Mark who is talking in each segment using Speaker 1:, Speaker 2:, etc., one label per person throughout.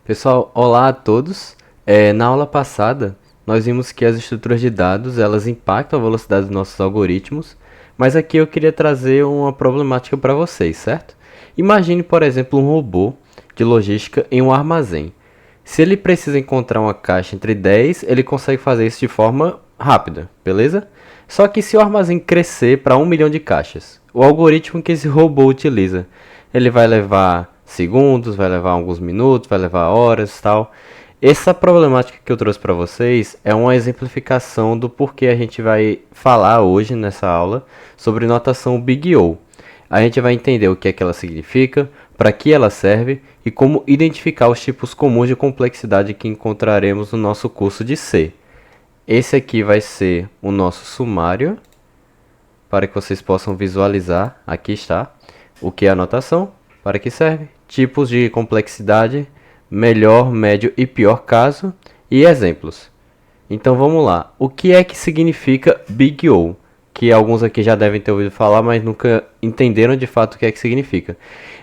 Speaker 1: Pessoal, olá a todos. Na aula passada, nós vimos que as estruturas de dados elas impactam a velocidade dos nossos algoritmos, mas aqui eu queria trazer uma problemática para vocês, certo? Imagine, por exemplo, um robô de logística em um armazém. Se ele precisa encontrar uma caixa entre 10, ele consegue fazer isso de forma rápida, beleza? Só que se o armazém crescer para 1 milhão de caixas, o algoritmo que esse robô utiliza, ele vai levar segundos, vai levar alguns minutos, vai levar horas e tal. Essa problemática que eu trouxe para vocês é uma exemplificação do porquê a gente vai falar hoje nessa aula sobre notação Big O. A gente vai entender o que é que ela significa, para que ela serve e como identificar os tipos comuns de complexidade que encontraremos no nosso curso de C. Esse aqui vai ser o nosso sumário, para que vocês possam visualizar. Aqui está o que é a notação, para que serve, tipos de complexidade, melhor, médio e pior caso e exemplos. Então vamos lá. O que é que significa Big O? Que alguns aqui já devem ter ouvido falar, mas nunca entenderam de fato o que é que significa.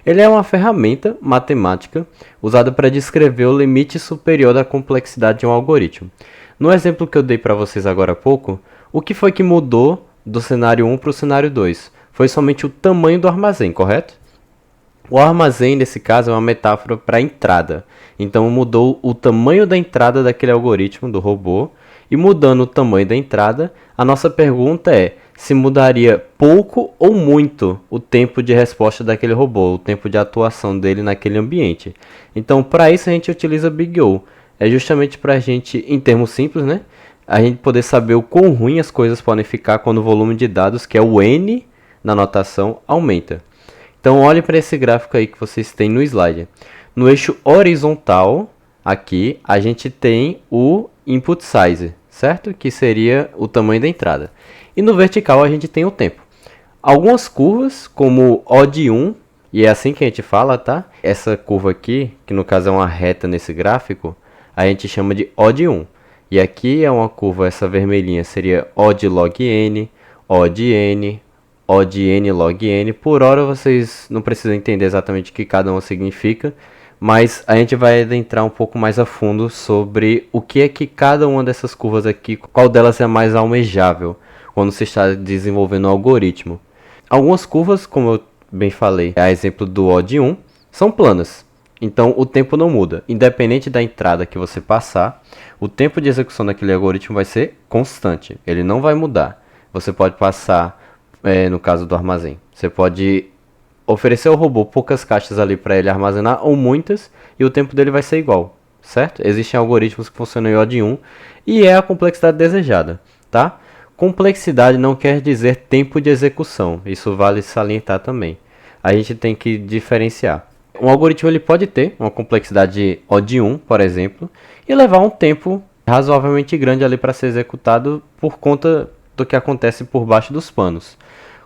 Speaker 1: Ele é uma ferramenta matemática usada para descrever o limite superior da complexidade de um algoritmo. No exemplo que eu dei para vocês agora há pouco, o que foi que mudou do cenário 1 para o cenário 2? Foi somente o tamanho do armazém, correto? O armazém, nesse caso, é uma metáfora para entrada. Então mudou o tamanho da entrada daquele algoritmo, do robô. E mudando o tamanho da entrada, a nossa pergunta é se mudaria pouco ou muito o tempo de resposta daquele robô, o tempo de atuação dele naquele ambiente. Então, para isso a gente utiliza Big O. É justamente para a gente, em termos simples, né, a gente poder saber o quão ruim as coisas podem ficar quando o volume de dados, que é o N na notação, aumenta. Então, olhe para esse gráfico aí que vocês têm no slide. No eixo horizontal, aqui, a gente tem o input size, certo? Que seria o tamanho da entrada. E no vertical, a gente tem o tempo. Algumas curvas, como O de 1, e é assim que a gente fala, tá? Essa curva aqui, que no caso é uma reta nesse gráfico, a gente chama de O de 1. E aqui é uma curva, essa vermelhinha seria O de log n, O de n, O de n log n. Por hora vocês não precisam entender exatamente o que cada uma significa, mas a gente vai adentrar um pouco mais a fundo sobre o que é que cada uma dessas curvas aqui, qual delas é mais almejável quando se está desenvolvendo um algoritmo. Algumas curvas, como eu bem falei, a exemplo do O de 1, são planas. Então o tempo não muda. Independente da entrada que você passar, o tempo de execução daquele algoritmo vai ser constante. Ele não vai mudar. Você pode passar, no caso do armazém, você pode oferecer ao robô poucas caixas ali para ele armazenar ou muitas e o tempo dele vai ser igual, certo? Existem algoritmos que funcionam em O de 1 e é a complexidade desejada, tá? Complexidade não quer dizer tempo de execução, isso vale salientar também. A gente tem que diferenciar. Um algoritmo ele pode ter uma complexidade O de 1, por exemplo, e levar um tempo razoavelmente grande ali para ser executado por conta do que acontece por baixo dos panos.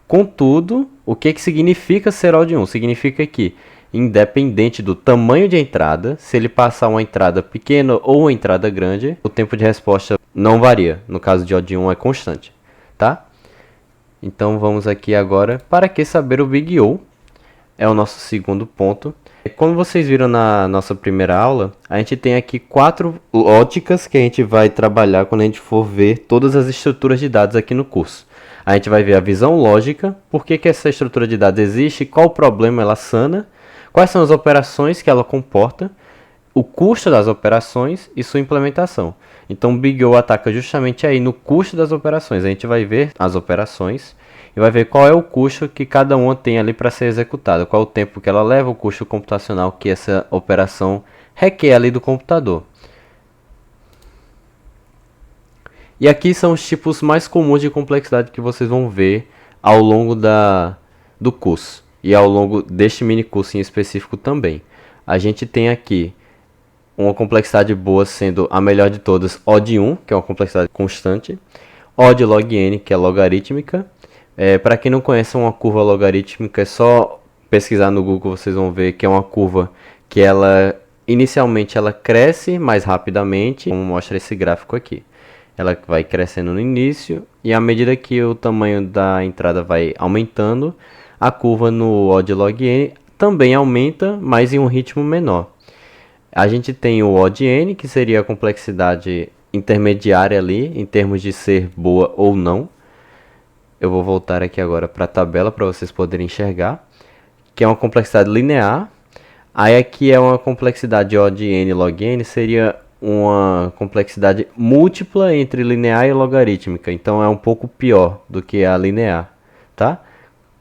Speaker 1: Contudo, o que significa ser O de 1? Significa que, independente do tamanho de entrada, se ele passar uma entrada pequena ou uma entrada grande, o tempo de resposta não varia. No caso de O de 1 é constante, tá? Então vamos aqui agora, para que saber o Big O? É o nosso segundo ponto. Como vocês viram na nossa primeira aula, a gente tem aqui 4 óticas que a gente vai trabalhar quando a gente for ver todas as estruturas de dados aqui no curso. A gente vai ver a visão lógica, por que essa estrutura de dados existe, qual problema ela sana, quais são as operações que ela comporta, o custo das operações e sua implementação. Então o Big O ataca justamente aí no custo das operações. A gente vai ver as operações e vai ver qual é o custo que cada uma tem ali para ser executada, qual é o tempo que ela leva, o custo computacional que essa operação requer ali do computador. E aqui são os tipos mais comuns de complexidade que vocês vão ver ao longo do curso e ao longo deste mini curso em específico também. A gente tem aqui uma complexidade boa sendo a melhor de todas, O de 1, que é uma complexidade constante, O de log n, que é logarítmica. Para quem não conhece uma curva logarítmica, é só pesquisar no Google, vocês vão ver que é uma curva que inicialmente ela cresce mais rapidamente, como mostra esse gráfico aqui. Ela vai crescendo no início e à medida que o tamanho da entrada vai aumentando, a curva no O de log n também aumenta, mas em um ritmo menor. A gente tem o O de n, que seria a complexidade intermediária ali, em termos de ser boa ou não. Eu vou voltar aqui agora para a tabela para vocês poderem enxergar, que é uma complexidade linear. Aí aqui é uma complexidade O de n log n, seria uma complexidade múltipla entre linear e logarítmica. Então é um pouco pior do que a linear, tá?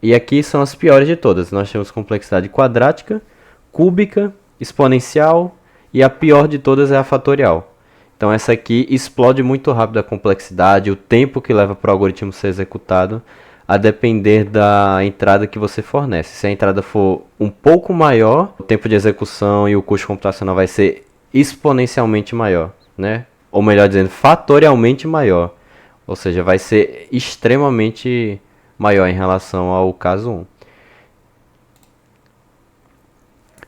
Speaker 1: E aqui são as piores de todas. Nós temos complexidade quadrática, cúbica, exponencial e a pior de todas é a fatorial. Então essa aqui explode muito rápido a complexidade, o tempo que leva para o algoritmo ser executado, a depender da entrada que você fornece. Se a entrada for um pouco maior, o tempo de execução e o custo computacional vai ser exponencialmente maior, né? Ou melhor dizendo, fatorialmente maior. Ou seja, vai ser extremamente maior em relação ao caso 1.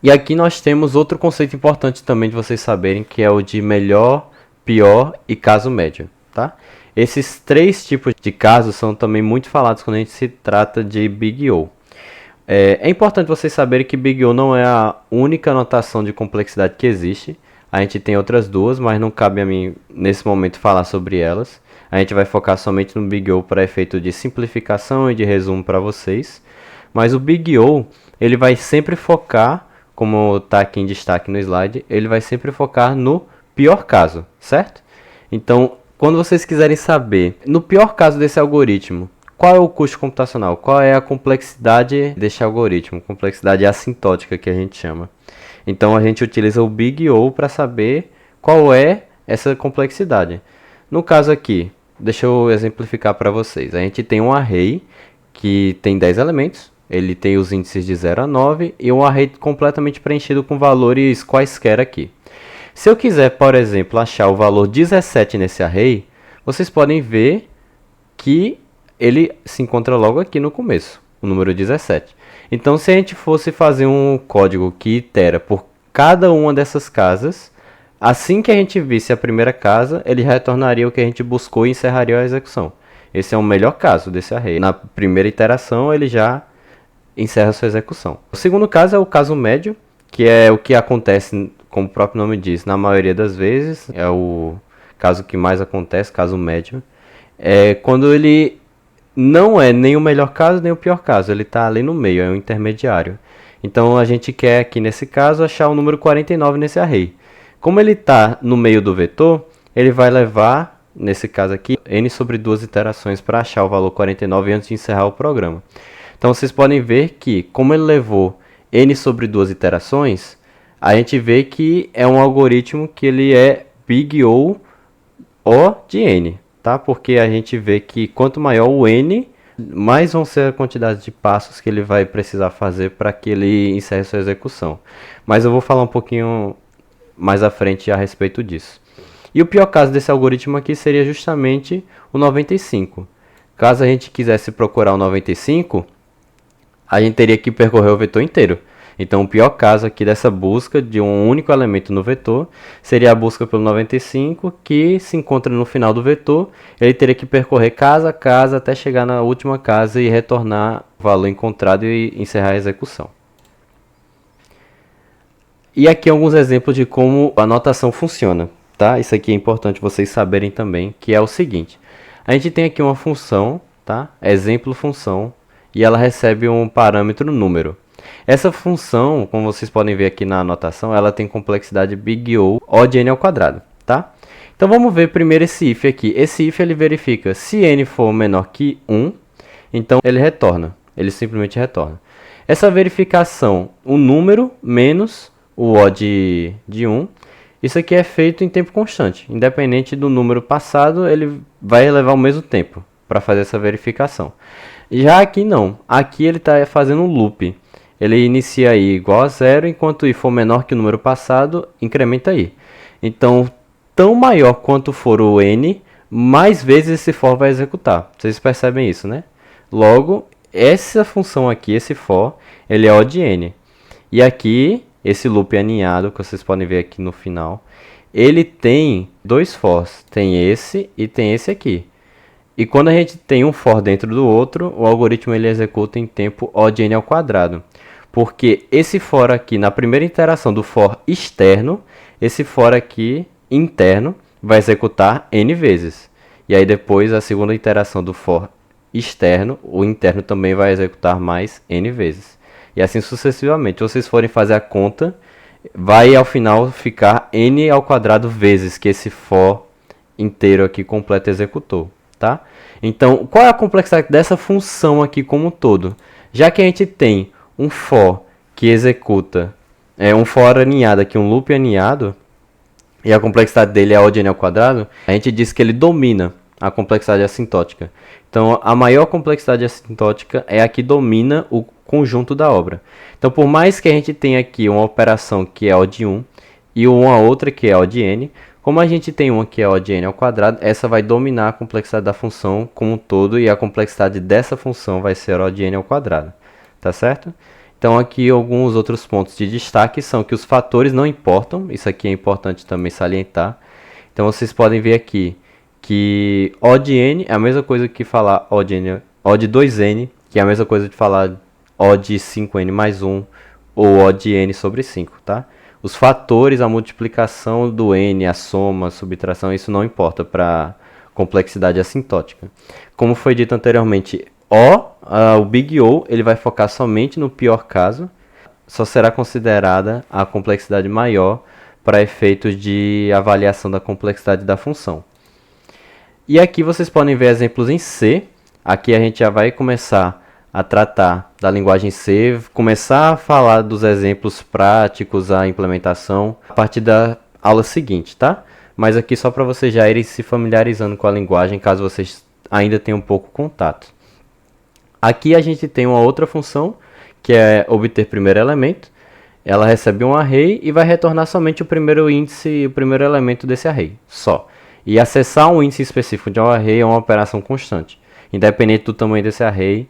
Speaker 1: E aqui nós temos outro conceito importante também de vocês saberem, que é o de melhor, pior e caso médio, tá? Esses três tipos de casos são também muito falados quando a gente se trata de Big O. É importante vocês saberem que Big O não é a única notação de complexidade que existe. A gente tem outras duas, mas não cabe a mim nesse momento falar sobre elas. A gente vai focar somente no Big O para efeito de simplificação e de resumo para vocês. Mas o Big O, ele vai sempre focar, como está aqui em destaque no slide, ele vai sempre focar no pior caso, certo? Então, quando vocês quiserem saber, no pior caso desse algoritmo, qual é o custo computacional? Qual é a complexidade deste algoritmo? Complexidade assintótica que a gente chama. Então a gente utiliza o Big O para saber qual é essa complexidade. No caso aqui, deixa eu exemplificar para vocês. A gente tem um array que tem 10 elementos. Ele tem os índices de 0 a 9 e um array completamente preenchido com valores quaisquer aqui. Se eu quiser, por exemplo, achar o valor 17 nesse array, vocês podem ver que ele se encontra logo aqui no começo, o número 17. Então, se a gente fosse fazer um código que itera por cada uma dessas casas, assim que a gente visse a primeira casa, ele retornaria o que a gente buscou e encerraria a execução. Esse é o melhor caso desse array. Na primeira iteração, ele já encerra sua execução. O segundo caso é o caso médio, que é o que acontece, como o próprio nome diz, na maioria das vezes. É o caso que mais acontece, caso médio. É quando ele não é nem o melhor caso, nem o pior caso. Ele está ali no meio, é um intermediário. Então a gente quer aqui nesse caso achar o número 49 nesse array. Como ele está no meio do vetor, ele vai levar, nesse caso aqui, n sobre 2 iterações para achar o valor 49 antes de encerrar o programa. Então vocês podem ver que, como ele levou n sobre 2 iterações, a gente vê que é um algoritmo que ele é Big O de n, tá? Porque a gente vê que quanto maior o n, mais vão ser a quantidade de passos que ele vai precisar fazer para que ele encerre sua execução. Mas eu vou falar um pouquinho mais à frente a respeito disso. E o pior caso desse algoritmo aqui seria justamente o 95. Caso a gente quisesse procurar o 95, a gente teria que percorrer o vetor inteiro. Então, o pior caso aqui dessa busca de um único elemento no vetor seria a busca pelo 95, que se encontra no final do vetor. Ele teria que percorrer casa a casa até chegar na última casa e retornar o valor encontrado e encerrar a execução. E aqui alguns exemplos de como a notação funciona, tá? Isso aqui é importante vocês saberem também, que é o seguinte. A gente tem aqui uma função, tá? Exemplo função, e ela recebe um parâmetro número. Essa função, como vocês podem ver aqui na anotação, ela tem complexidade Big O de n ao quadrado, tá? Então vamos ver primeiro esse if aqui. Esse if ele verifica se n for menor que 1, então ele retorna, ele simplesmente retorna. Essa verificação, o número menos o O de 1, isso aqui é feito em tempo constante. Independente do número passado, ele vai levar o mesmo tempo para fazer essa verificação. Já aqui não, aqui ele está fazendo um loop. Ele inicia aí igual a 0, enquanto i for menor que o número passado, incrementa i. Então, tão maior quanto for o n, mais vezes esse for vai executar. Vocês percebem isso, né? Logo, essa função aqui, esse for, ele é O de n. E aqui, esse loop aninhado, que vocês podem ver aqui no final, ele tem dois fors. Tem esse e tem esse aqui. E quando a gente tem um for dentro do outro, o algoritmo ele executa em tempo O de n ao quadrado. Porque esse for aqui, na primeira iteração do for externo, esse for aqui interno vai executar n vezes. E aí depois a segunda iteração do for externo, o interno também vai executar mais n vezes. E assim sucessivamente. Se vocês forem fazer a conta, vai ao final ficar n ao quadrado vezes que esse for inteiro aqui completo executou, tá? Então, qual é a complexidade dessa função aqui como um todo? Já que a gente tem um for que executa, um for aninhado aqui, um loop aninhado, e a complexidade dele é O de n ao quadrado, a gente diz que ele domina a complexidade assintótica. Então, a maior complexidade assintótica é a que domina o conjunto da obra. Então, por mais que a gente tenha aqui uma operação que é O de 1 e uma outra que é O de n, como a gente tem uma que é O de n ao quadrado, essa vai dominar a complexidade da função como um todo e a complexidade dessa função vai ser O de n ao quadrado. Tá certo? Então, aqui alguns outros pontos de destaque são que os fatores não importam. Isso aqui é importante também salientar. Então, vocês podem ver aqui que O de n é a mesma coisa que falar O de 2n, que é a mesma coisa de falar O de 5n mais 1 ou O de n sobre 5, tá? Os fatores, a multiplicação do n, a soma, a subtração, isso não importa para complexidade assintótica. Como foi dito anteriormente, o Big O, ele vai focar somente no pior caso, só será considerada a complexidade maior para efeitos de avaliação da complexidade da função. E aqui vocês podem ver exemplos em C. Aqui a gente já vai começar a tratar da linguagem C, começar a falar dos exemplos práticos, a implementação, a partir da aula seguinte, tá? Mas aqui só para vocês já irem se familiarizando com a linguagem, caso vocês ainda tenham pouco contato. Aqui a gente tem uma outra função, que é obter primeiro elemento. Ela recebe um array e vai retornar somente o primeiro índice, o primeiro elemento desse array, só. E acessar um índice específico de um array é uma operação constante. Independente do tamanho desse array,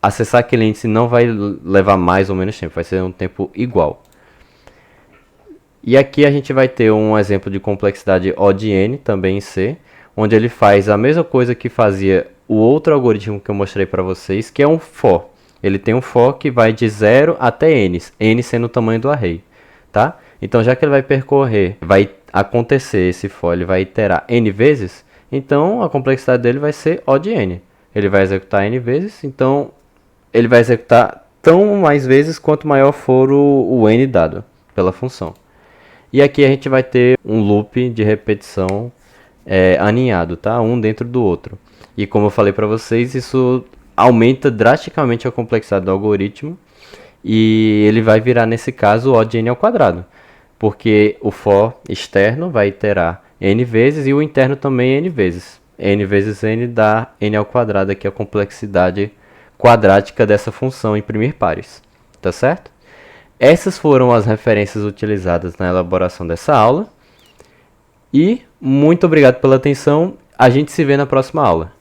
Speaker 1: acessar aquele índice não vai levar mais ou menos tempo, vai ser um tempo igual. E aqui a gente vai ter um exemplo de complexidade O de n, também em C, onde ele faz a mesma coisa que fazia o outro algoritmo que eu mostrei para vocês, que é um for. Ele tem um for que vai de 0 até n, n sendo o tamanho do array, tá? Então, já que ele vai percorrer, vai acontecer esse for, ele vai iterar n vezes, então a complexidade dele vai ser O de n. Ele vai executar n vezes, então ele vai executar tão mais vezes quanto maior for o n dado pela função. E aqui a gente vai ter um loop de repetição aninhado, tá? Um dentro do outro. E como eu falei para vocês, isso aumenta drasticamente a complexidade do algoritmo e ele vai virar, nesse caso, O de n ao quadrado. Porque o for externo vai iterar n vezes e o interno também n vezes. N vezes n dá n ao quadrado, aqui a complexidade quadrática dessa função imprimir pares. Tá certo? Essas foram as referências utilizadas na elaboração dessa aula. E muito obrigado pela atenção. A gente se vê na próxima aula.